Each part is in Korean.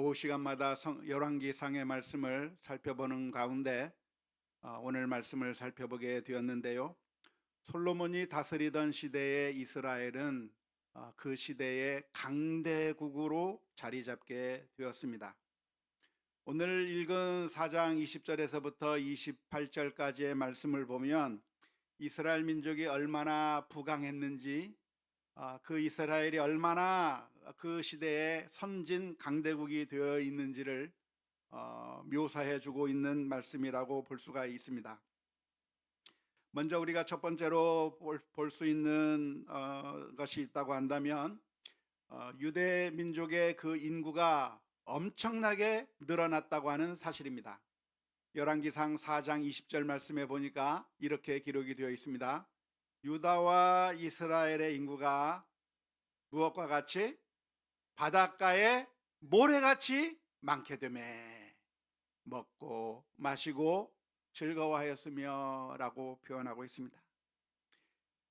오후 시간마다 열왕기상의 말씀을 살펴보는 가운데 오늘 말씀을 살펴보게 되었는데요. 솔로몬이 다스리던 시대의 이스라엘은 그 시대의 강대국으로 자리 잡게 되었습니다. 오늘 읽은 4장 20절에서부터 28절까지의 말씀을 보면 이스라엘 민족이 얼마나 부강했는지, 그 이스라엘이 얼마나 그 시대에 선진 강대국이 되어 있는지를 묘사해 주고 있는 말씀이라고 볼 수가 있습니다. 먼저 우리가 첫 번째로 볼 수 있는 것이 있다고 한다면 유대 민족의 그 인구가 엄청나게 늘어났다고 하는 사실입니다. 열왕기상 4장 20절 말씀에 보니까 이렇게 기록이 되어 있습니다. 유다와 이스라엘의 인구가 무엇과 같이 바닷가에 모래같이 많게 되매 먹고 마시고 즐거워하였으며 라고 표현하고 있습니다.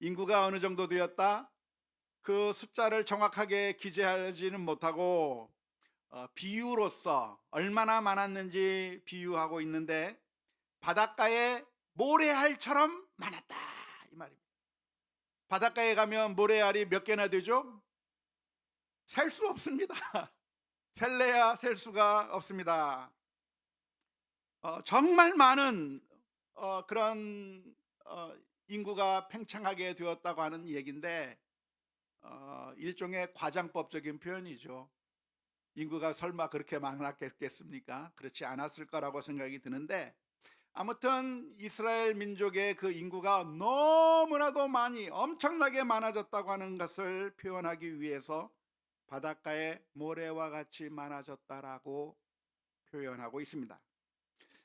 인구가 어느 정도 되었다? 그 숫자를 정확하게 기재하지는 못하고 비유로서 얼마나 많았는지 비유하고 있는데 바닷가에 모래알처럼 많았다 이 말입니다. 바닷가에 가면 모래알이 몇 개나 되죠? 셀 수 없습니다. 셀래야 셀 수가 없습니다. 정말 많은 그런 인구가 팽창하게 되었다고 하는 얘기인데 일종의 과장법적인 표현이죠. 인구가 설마 그렇게 많았겠습니까? 그렇지 않았을 거라고 생각이 드는데, 아무튼 이스라엘 민족의 그 인구가 너무나도 많이 엄청나게 많아졌다고 하는 것을 표현하기 위해서 바닷가에 모래와 같이 많아졌다라고 표현하고 있습니다.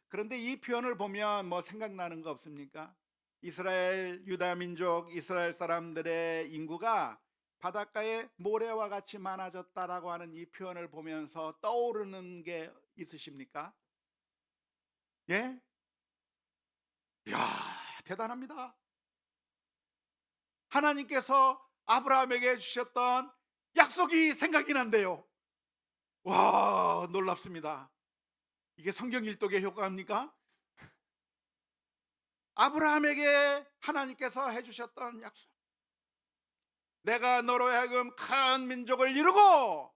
그런데 이 표현을 보면 뭐 생각나는 거 없습니까? 이스라엘 유다 민족 이스라엘 사람들의 인구가 바닷가에 모래와 같이 많아졌다라고 하는 이 표현을 보면서 떠오르는 게 있으십니까? 예? 이야, 대단합니다. 하나님께서 아브라함에게 주셨던 약속이 생각이 난대요. 와, 놀랍습니다. 이게 성경 일독의 효과입니까? 아브라함에게 하나님께서 해주셨던 약속, 내가 너로 하여금 큰 민족을 이루고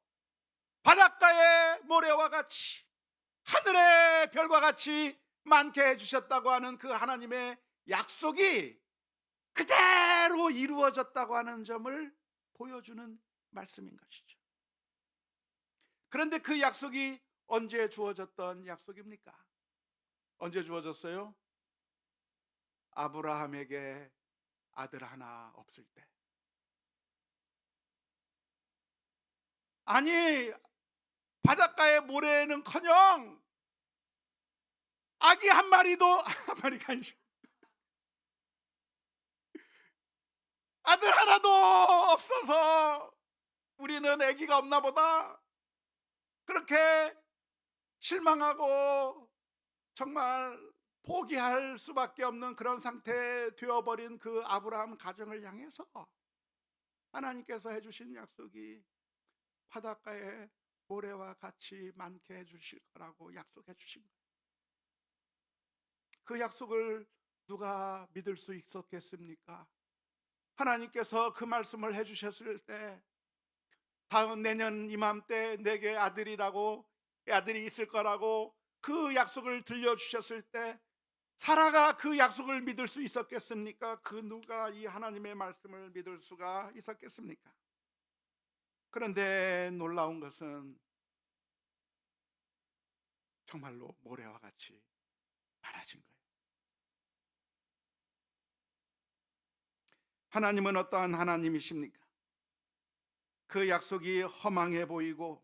바닷가의 모래와 같이 하늘의 별과 같이 많게 해주셨다고 하는 그 하나님의 약속이 그대로 이루어졌다고 하는 점을 보여주는 말씀인 것이죠. 그런데 그 약속이 언제 주어졌던 약속입니까? 언제 주어졌어요? 아브라함에게 아들 하나 없을 때. 아니, 바닷가의 모래는커녕 아기 한 마리도 한 마리가 아니죠. 아들 하나도 없어서 우리는 아기가 없나 보다, 그렇게 실망하고 정말 포기할 수밖에 없는 그런 상태에 되어버린 그 아브라함 가정을 향해서 하나님께서 해주신 약속이 바닷가에 모래와 같이 많게 해주실 거라고 약속해 주신 거예요. 그 약속을 누가 믿을 수 있었겠습니까? 하나님께서 그 말씀을 해주셨을 때 다음 내년 이맘때 내게 아들이 있을 거라고 그 약속을 들려주셨을 때 사라가 그 약속을 믿을 수 있었겠습니까? 그 누가 이 하나님의 말씀을 믿을 수가 있었겠습니까? 그런데 놀라운 것은 정말로 모래와 같이 많아진 거예요. 하나님은 어떠한 하나님이십니까? 그 약속이 허망해 보이고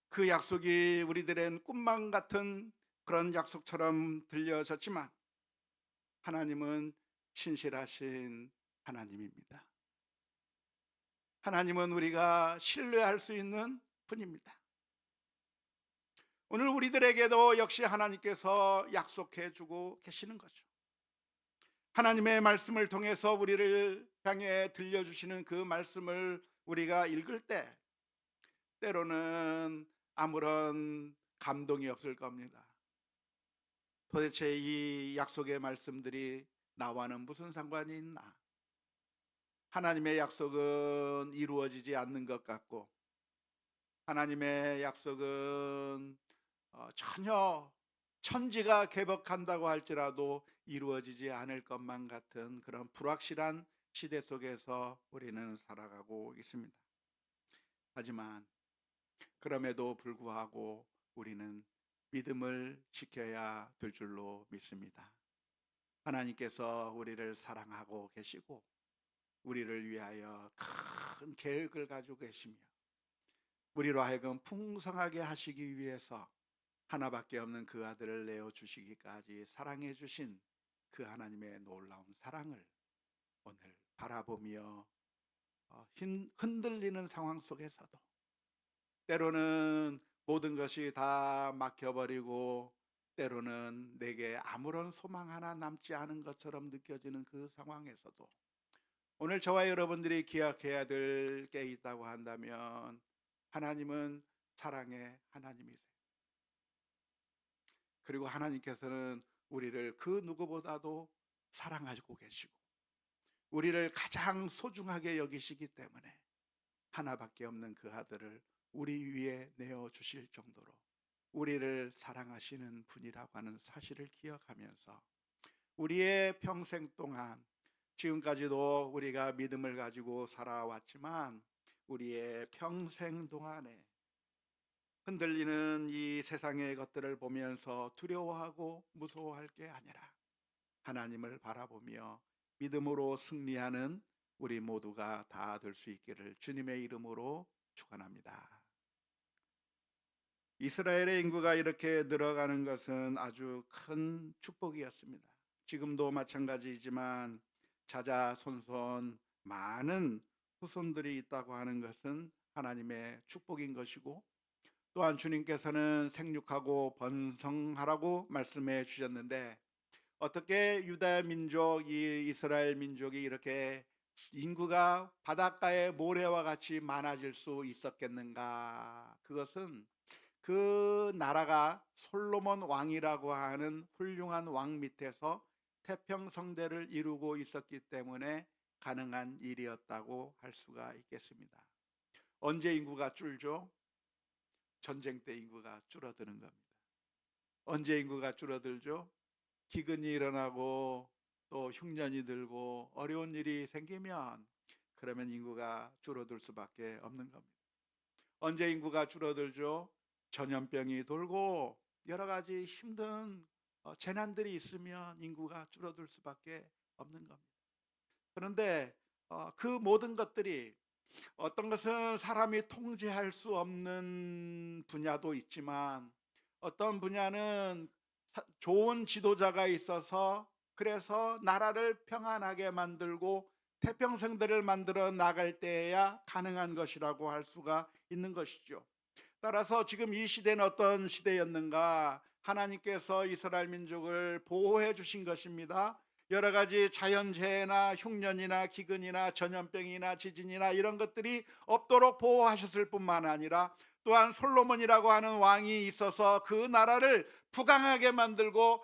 그 약속이 우리들의 꿈만 같은 그런 약속처럼 들려졌지만 하나님은 신실하신 하나님입니다. 하나님은 우리가 신뢰할 수 있는 분입니다. 오늘 우리들에게도 역시 하나님께서 약속해 주고 계시는 거죠. 하나님의 말씀을 통해서 우리를 향해 들려주시는 그 말씀을 우리가 읽을 때 때로는 아무런 감동이 없을 겁니다. 도대체 이 약속의 말씀들이 나와는 무슨 상관이 있나? 하나님의 약속은 이루어지지 않는 것 같고, 하나님의 약속은 전혀 천지가 개벽한다고 할지라도 이루어지지 않을 것만 같은 그런 불확실한 시대 속에서 우리는 살아가고 있습니다. 하지만 그럼에도 불구하고 우리는 믿음을 지켜야 될 줄로 믿습니다. 하나님께서 우리를 사랑하고 계시고 우리를 위하여 큰 계획을 가지고 계시며 우리로 하여금 풍성하게 하시기 위해서 하나밖에 없는 그 아들을 내어 주시기까지 사랑해 주신 그 하나님의 놀라운 사랑을 오늘 바라보며 흔들리는 상황 속에서도 때로는 모든 것이 다 막혀버리고 때로는 내게 아무런 소망 하나 남지 않은 것처럼 느껴지는 그 상황에서도 오늘 저와 여러분들이 기억해야 될 게 있다고 한다면 하나님은 사랑의 하나님이세요. 그리고 하나님께서는 우리를 그 누구보다도 사랑하고 계시고 우리를 가장 소중하게 여기시기 때문에 하나밖에 없는 그 아들을 우리 위에 내어 주실 정도로 우리를 사랑하시는 분이라고 하는 사실을 기억하면서 우리의 평생 동안 지금까지도 우리가 믿음을 가지고 살아왔지만 우리의 평생 동안에 흔들리는 이 세상의 것들을 보면서 두려워하고 무서워할 게 아니라 하나님을 바라보며 믿음으로 승리하는 우리 모두가 다 될 수 있기를 주님의 이름으로 축원합니다. 이스라엘의 인구가 이렇게 늘어가는 것은 아주 큰 축복이었습니다. 지금도 마찬가지이지만 자자손손 많은 후손들이 있다고 하는 것은 하나님의 축복인 것이고 또한 주님께서는 생육하고 번성하라고 말씀해 주셨는데 어떻게 유다 민족, 이 이스라엘 민족이 이렇게 인구가 바닷가의 모래와 같이 많아질 수 있었겠는가? 그것은 그 나라가 솔로몬 왕이라고 하는 훌륭한 왕 밑에서 태평성대를 이루고 있었기 때문에 가능한 일이었다고 할 수가 있겠습니다. 언제 인구가 줄죠? 전쟁 때 인구가 줄어드는 겁니다. 언제 인구가 줄어들죠? 기근이 일어나고 또 흉년이 들고 어려운 일이 생기면 그러면 인구가 줄어들 수밖에 없는 겁니다. 언제 인구가 줄어들죠? 전염병이 돌고 여러 가지 힘든 재난들이 있으면 인구가 줄어들 수밖에 없는 겁니다. 그런데 그 모든 것들이 어떤 것은 사람이 통제할 수 없는 분야도 있지만 어떤 분야는 좋은 지도자가 있어서 그래서 나라를 평안하게 만들고 태평성대를 만들어 나갈 때에야 가능한 것이라고 할 수가 있는 것이죠. 따라서 지금 이 시대는 어떤 시대였는가? 하나님께서 이스라엘 민족을 보호해 주신 것입니다. 여러 가지 자연재해나 흉년이나 기근이나 전염병이나 지진이나 이런 것들이 없도록 보호하셨을 뿐만 아니라 또한 솔로몬이라고 하는 왕이 있어서 그 나라를 부강하게 만들고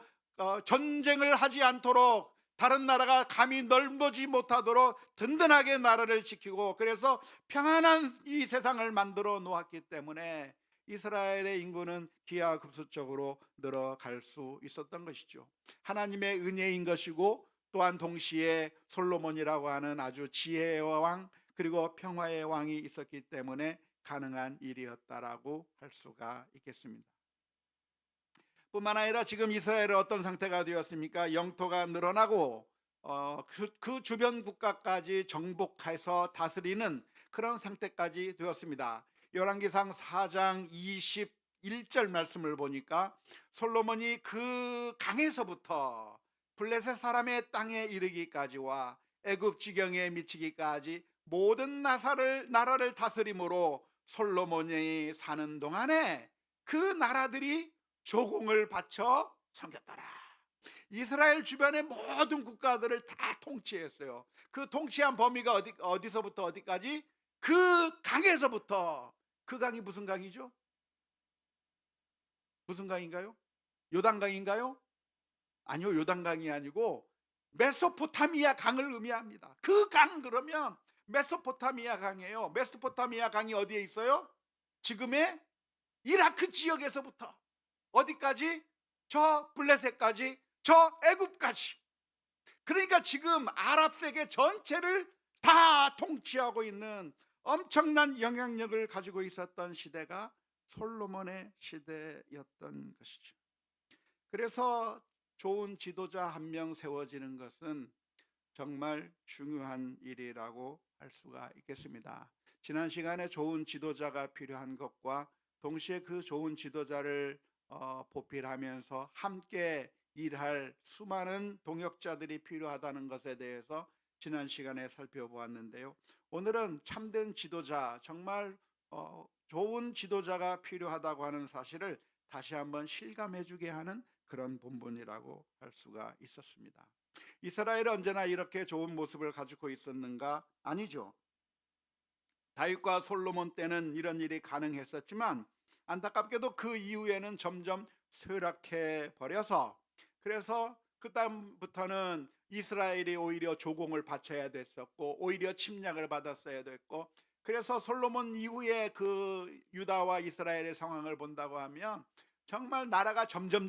전쟁을 하지 않도록 다른 나라가 감히 넓어지 못하도록 든든하게 나라를 지키고 그래서 평안한 이 세상을 만들어 놓았기 때문에 이스라엘의 인구는 기하급수적으로 늘어갈 수 있었던 것이죠. 하나님의 은혜인 것이고 또한 동시에 솔로몬이라고 하는 아주 지혜의 왕 그리고 평화의 왕이 있었기 때문에 가능한 일이었다라고 할 수가 있겠습니다. 뿐만 아니라 지금 이스라엘은 어떤 상태가 되었습니까? 영토가 늘어나고 그 주변 국가까지 정복해서 다스리는 그런 상태까지 되었습니다. 열왕기상 4장 21절 말씀을 보니까 솔로몬이 그 강에서부터 블레셋 사람의 땅에 이르기까지와 애굽 지경에 미치기까지 모든 나라를 다스림으로 솔로몬이 사는 동안에 그 나라들이 조공을 바쳐 섬겼더라. 이스라엘 주변의 모든 국가들을 다 통치했어요. 그 통치한 범위가 어디서부터 어디까지? 그 강에서부터. 그 강이 무슨 강이죠? 무슨 강인가요? 요단강인가요? 아니요, 요단강이 아니고 메소포타미아 강을 의미합니다. 그 강 그러면 메소포타미아 강이에요. 메소포타미아 강이 어디에 있어요? 지금의 이라크 지역에서부터 어디까지? 저 블레셋까지, 저 애굽까지. 그러니까 지금 아랍 세계 전체를 다 통치하고 있는 엄청난 영향력을 가지고 있었던 시대가 솔로몬의 시대였던 것이죠. 그래서 좋은 지도자 한 명 세워지는 것은 정말 중요한 일이라고 할 수가 있겠습니다. 지난 시간에 좋은 지도자가 필요한 것과 동시에 그 좋은 지도자를 보필하면서 함께 일할 수많은 동역자들이 필요하다는 것에 대해서 지난 시간에 살펴보았는데요. 오늘은 참된 지도자, 정말 좋은 지도자가 필요하다고 하는 사실을 다시 한번 실감해 주게 하는 그런 본문이라고 할 수가 있었습니다. 이스라엘은 언제나 이렇게 좋은 모습을 가지고 있었는가? 아니죠. 다윗과 솔로몬 때는 이런 일이 가능했었지만 안타깝게도 그 이후에는 점점 쇠락해 버려서, 그래서 그 다음부터는 이스라엘이 오히려 조공을 바쳐야 됐었고 오히려 침략을 받았어야 됐고, 그래서 솔로몬 이후에 그 유다와 이스라엘의 상황을 본다고 하면 정말 나라가 점점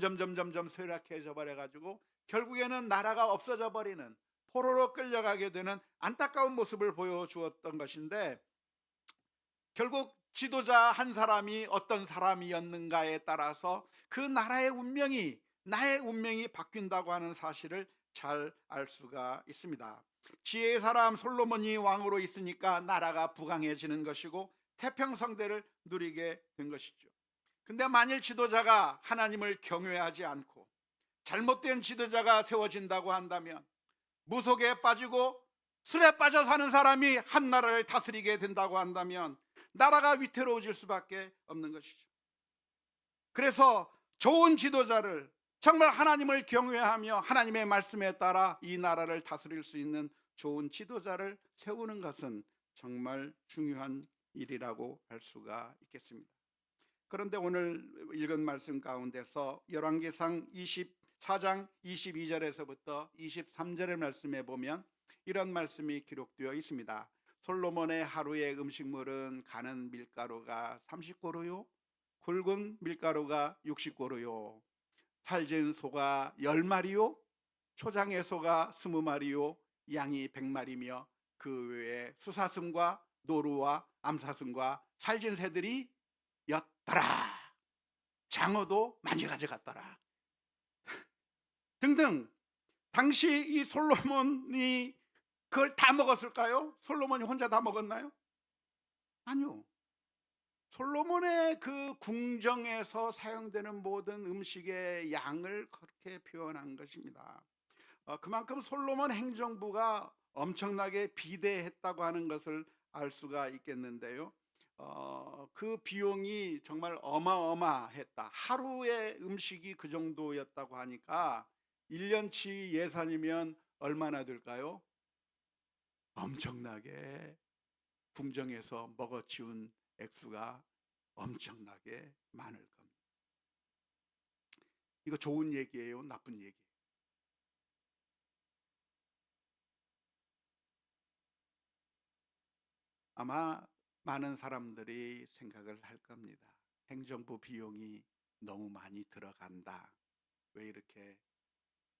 쇠락해져 버려 가지고 결국에는 나라가 없어져 버리는, 포로로 끌려가게 되는 안타까운 모습을 보여주었던 것인데, 결국 지도자 한 사람이 어떤 사람이었는가에 따라서 그 나라의 운명이, 나의 운명이 바뀐다고 하는 사실을 잘 알 수가 있습니다. 지혜의 사람 솔로몬이 왕으로 있으니까 나라가 부강해지는 것이고 태평성대를 누리게 된 것이죠. 근데 만일 지도자가 하나님을 경외하지 않고 잘못된 지도자가 세워진다고 한다면, 무속에 빠지고 술에 빠져 사는 사람이 한 나라를 다스리게 된다고 한다면 나라가 위태로워질 수밖에 없는 것이죠. 그래서 좋은 지도자를, 정말 하나님을 경외하며 하나님의 말씀에 따라 이 나라를 다스릴 수 있는 좋은 지도자를 세우는 것은 정말 중요한 일이라고 할 수가 있겠습니다. 그런데 오늘 읽은 말씀 가운데서 열왕기상 24장 22절에서부터 23절의 말씀에 보면 이런 말씀이 기록되어 있습니다. 솔로몬의 하루의 음식물은 가는 밀가루가 30고루요, 굵은 밀가루가 60고루요, 살진 소가 10마리요, 초장의 소가 20마리요, 양이 100마리며 그 외에 수사슴과 노루와 암사슴과 살진 새들이 였더라. 장어도 많이 가져갔더라. 등등. 당시 이 솔로몬이 그걸 다 먹었을까요? 솔로몬이 혼자 다 먹었나요? 아니요. 솔로몬의 그 궁정에서 사용되는 모든 음식의 양을 그렇게 표현한 것입니다. 그만큼 솔로몬 행정부가 엄청나게 비대했다고 하는 것을 알 수가 있겠는데요. 그 비용이 정말 어마어마했다. 하루의 음식이 그 정도였다고 하니까 1년치 예산이면 얼마나 들까요? 엄청나게 궁정에서 먹어치운 액수가 엄청나게 많을 겁니다. 이거 좋은 얘기예요, 나쁜 얘기예요? 아마 많은 사람들이 생각을 할 겁니다. 행정부 비용이 너무 많이 들어간다. 왜 이렇게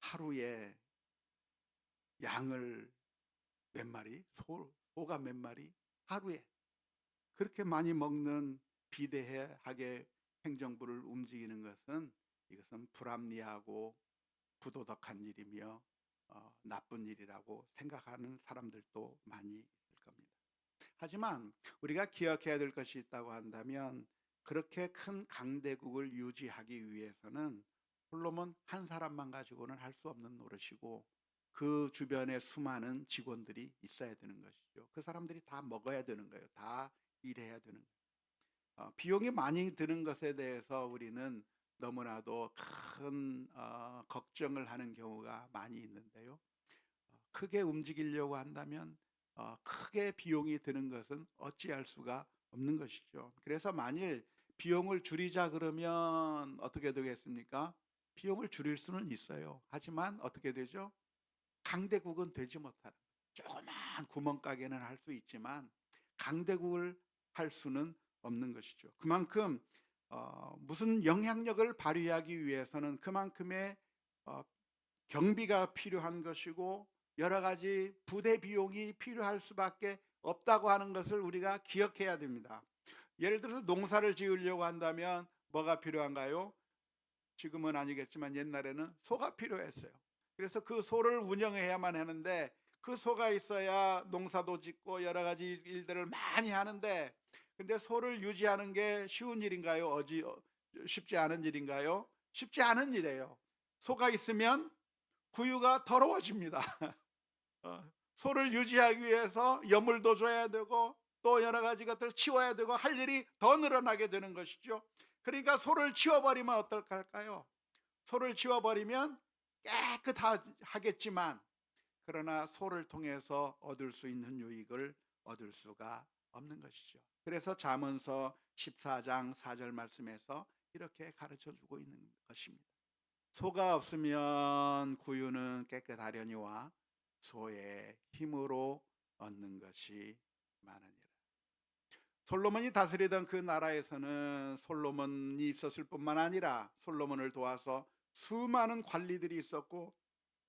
하루에 양을 몇 마리, 소가 몇 마리 하루에 그렇게 많이 먹는 비대하게 행정부를 움직이는 것은, 이것은 불합리하고 부도덕한 일이며 나쁜 일이라고 생각하는 사람들도 많이 있을 겁니다. 하지만 우리가 기억해야 될 것이 있다고 한다면, 그렇게 큰 강대국을 유지하기 위해서는 솔로몬 한 사람만 가지고는 할 수 없는 노릇이고 그 주변에 수많은 직원들이 있어야 되는 것이죠. 그 사람들이 다 먹어야 되는 거예요. 다 일해야 되는 거예요. 비용이 많이 드는 것에 대해서 우리는 너무나도 큰 걱정을 하는 경우가 많이 있는데요. 크게 움직이려고 한다면 크게 비용이 드는 것은 어찌할 수가 없는 것이죠. 그래서 만일 비용을 줄이자 그러면 어떻게 되겠습니까? 비용을 줄일 수는 있어요. 하지만 어떻게 되죠? 강대국은 되지 못하는, 조그만 구멍가게는 할 수 있지만 강대국을 할 수는 없는 것이죠. 그만큼 무슨 영향력을 발휘하기 위해서는 그만큼의 어 경비가 필요한 것이고 여러 가지 부대 비용이 필요할 수밖에 없다고 하는 것을 우리가 기억해야 됩니다. 예를 들어서 농사를 지으려고 한다면 뭐가 필요한가요? 지금은 아니겠지만 옛날에는 소가 필요했어요. 그래서 그 소를 운영해야만 하는데 그 소가 있어야 농사도 짓고 여러 가지 일들을 많이 하는데, 근데 소를 유지하는 게 쉬운 일인가요? 쉽지 않은 일인가요? 쉽지 않은 일이에요. 소가 있으면 구유가 더러워집니다. 소를 유지하기 위해서 여물도 줘야 되고 또 여러 가지 것들을 치워야 되고 할 일이 더 늘어나게 되는 것이죠. 그러니까 소를 치워버리면 어떨까요? 소를 치워버리면 깨끗하겠지만 그러나 소를 통해서 얻을 수 있는 유익을 얻을 수가 없는 것이죠. 그래서 잠언서 14장 4절 말씀에서 이렇게 가르쳐 주고 있는 것입니다. 소가 없으면 구유는 깨끗하려니와 소의 힘으로 얻는 것이 많으니라. 솔로몬이 다스리던 그 나라에서는 솔로몬이 있었을 뿐만 아니라 솔로몬을 도와서 수많은 관리들이 있었고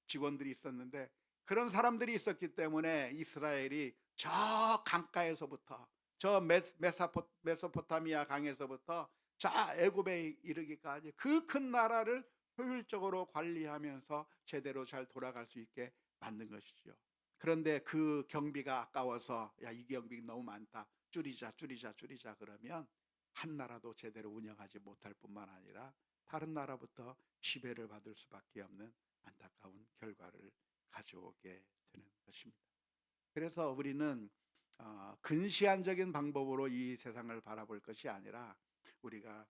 직원들이 있었는데, 그런 사람들이 있었기 때문에 이스라엘이 저 강가에서부터 저 메소포타미아 강에서부터 저 애굽에 이르기까지 그 큰 나라를 효율적으로 관리하면서 제대로 잘 돌아갈 수 있게 만든 것이죠. 그런데 그 경비가 아까워서 야, 이 경비 너무 많다, 줄이자 그러면 한 나라도 제대로 운영하지 못할 뿐만 아니라 다른 나라부터 지배를 받을 수밖에 없는 안타까운 결과를 가져오게 되는 것입니다. 그래서 우리는 근시안적인 방법으로 이 세상을 바라볼 것이 아니라 우리가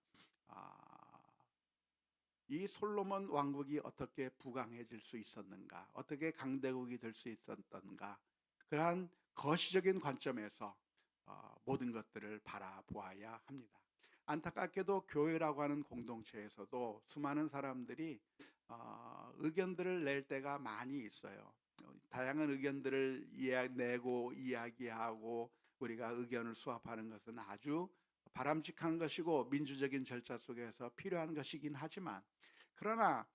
이 솔로몬 왕국이 어떻게 부강해질 수 있었는가, 어떻게 강대국이 될 수 있었던가, 그러한 거시적인 관점에서 모든 것들을 바라보아야 합니다. 안타깝게도 교회라고 하는 공동체에서도 수많은 사람들이 의견들을 낼 때가 많이 있어요. 다양한 의견들을 내고 이야기하고 우리가 의견을 수합하는 것은 아주 바람직한 것이고 민주적인 절차 속에서 필요한 것이긴 하지만, 그러나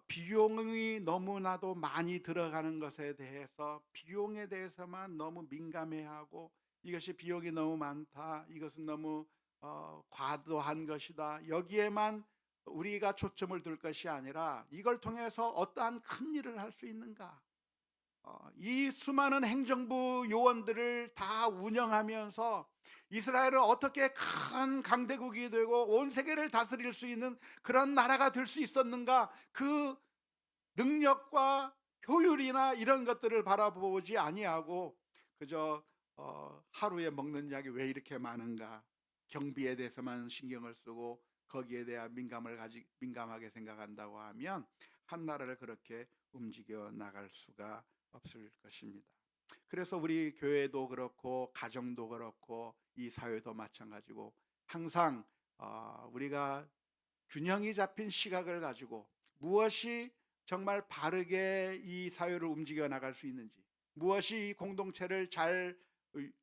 비용이 너무나도 많이 들어가는 것에 대해서 비용에 대해서만 너무 민감해하고 이것이 비용이 너무 많다, 이것은 너무 과도한 것이다, 여기에만 우리가 초점을 둘 것이 아니라 이걸 통해서 어떠한 큰 일을 할 수 있는가, 이 수많은 행정부 요원들을 다 운영하면서 이스라엘을 어떻게 큰 강대국이 되고 온 세계를 다스릴 수 있는 그런 나라가 될 수 있었는가, 그 능력과 효율이나 이런 것들을 바라보지 아니하고 그저 하루에 먹는 약이 왜 이렇게 많은가, 경비에 대해서만 신경을 쓰고 거기에 대한 민감하게 생각한다고 하면 한 나라를 그렇게 움직여 나갈 수가 없을 것입니다. 그래서 우리 교회도 그렇고 가정도 그렇고 이 사회도 마찬가지고 항상 우리가 균형이 잡힌 시각을 가지고 무엇이 정말 바르게 이 사회를 움직여 나갈 수 있는지, 무엇이 이 공동체를 잘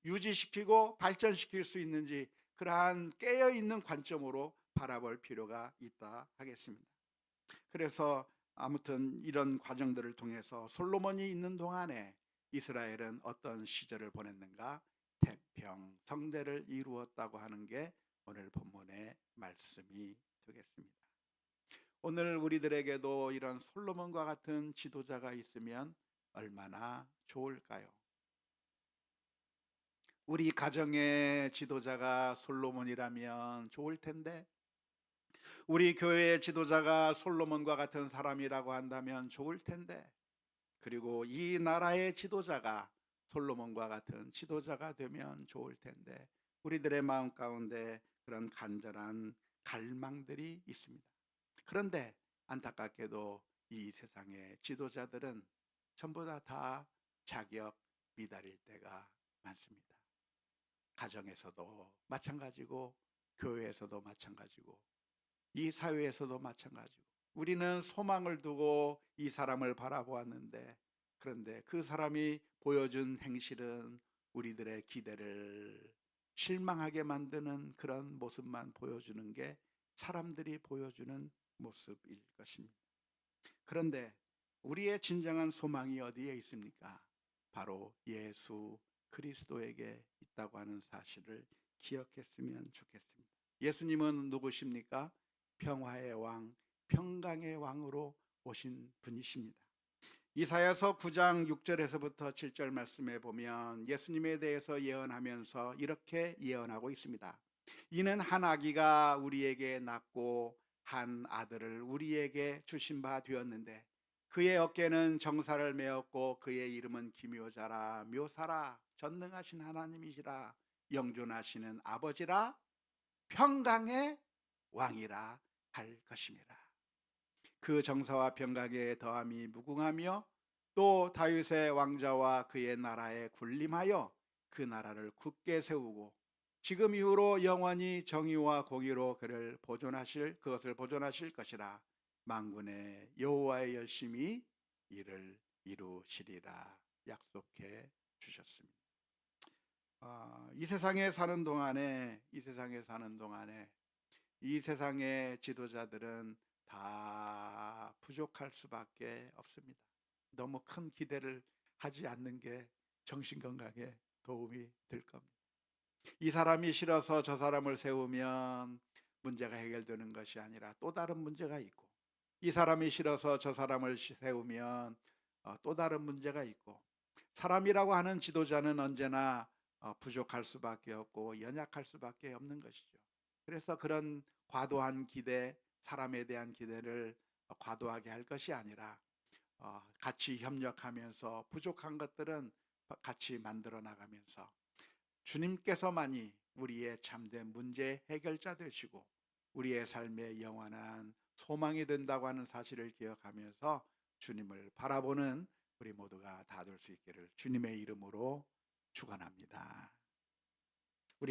유지시키고 발전시킬 수 있는지, 그러한 깨어있는 관점으로 바라볼 필요가 있다 하겠습니다. 그래서 아무튼 이런 과정들을 통해서 솔로몬이 있는 동안에 이스라엘은 어떤 시절을 보냈는가, 태평성대를 이루었다고 하는 게 오늘 본문의 말씀이 되겠습니다. 오늘 우리들에게도 이런 솔로몬과 같은 지도자가 있으면 얼마나 좋을까요? 우리 가정의 지도자가 솔로몬이라면 좋을 텐데, 우리 교회의 지도자가 솔로몬과 같은 사람이라고 한다면 좋을 텐데, 그리고 이 나라의 지도자가 솔로몬과 같은 지도자가 되면 좋을 텐데, 우리들의 마음 가운데 그런 간절한 갈망들이 있습니다. 그런데 안타깝게도 이 세상의 지도자들은 전부 다 자격 미달일 때가 많습니다. 가정에서도 마찬가지고 교회에서도 마찬가지고 이 사회에서도 마찬가지고 우리는 소망을 두고 이 사람을 바라보았는데, 그런데 그 사람이 보여준 행실은 우리들의 기대를 실망하게 만드는 그런 모습만 보여주는 게 사람들이 보여주는 모습일 것입니다. 그런데 우리의 진정한 소망이 어디에 있습니까? 바로 예수 그리스도에게 있다고 하는 사실을 기억했으면 좋겠습니다. 예수님은 누구십니까? 평화의 왕, 평강의 왕으로 오신 분이십니다. 이사야서 9장 6절에서부터 7절 말씀에 보면 예수님에 대해서 예언하면서 이렇게 예언하고 있습니다. 이는 한 아기가 우리에게 낳고 한 아들을 우리에게 주신 바 되었는데 그의 어깨는 정사를 메었고 그의 이름은 기묘자라, 묘사라, 전능하신 하나님이시라, 영존하시는 아버지라, 평강의 왕이라 할 것임이라. 그 정사와 평강에 더함이 무궁하며 또 다윗의 왕자와 그의 나라에 군림하여 그 나라를 굳게 세우고 지금 이후로 영원히 정의와 공의로 그것을 보존하실 것이라. 만군의 여호와의 열심히 이를 이루시리라 약속해 주셨습니다. 이 세상에 사는 동안에 이 세상의 지도자들은 다 부족할 수밖에 없습니다. 너무 큰 기대를 하지 않는 게 정신건강에 도움이 될 겁니다. 이 사람이 싫어서 저 사람을 세우면 문제가 해결되는 것이 아니라 또 다른 문제가 있고, 이 사람이 싫어서 저 사람을 세우면 또 다른 문제가 있고, 사람이라고 하는 지도자는 언제나 부족할 수밖에 없고 연약할 수밖에 없는 것이죠. 그래서 그런 과도한 기대, 사람에 대한 기대를 과도하게 할 것이 아니라 같이 협력하면서 부족한 것들은 같이 만들어 나가면서 주님께서만이 우리의 참된 문제 해결자 되시고 우리의 삶의 영원한 소망이 된다고 하는 사실을 기억하면서 주님을 바라보는 우리 모두가 다 될 수 있기를 주님의 이름으로 축원합니다.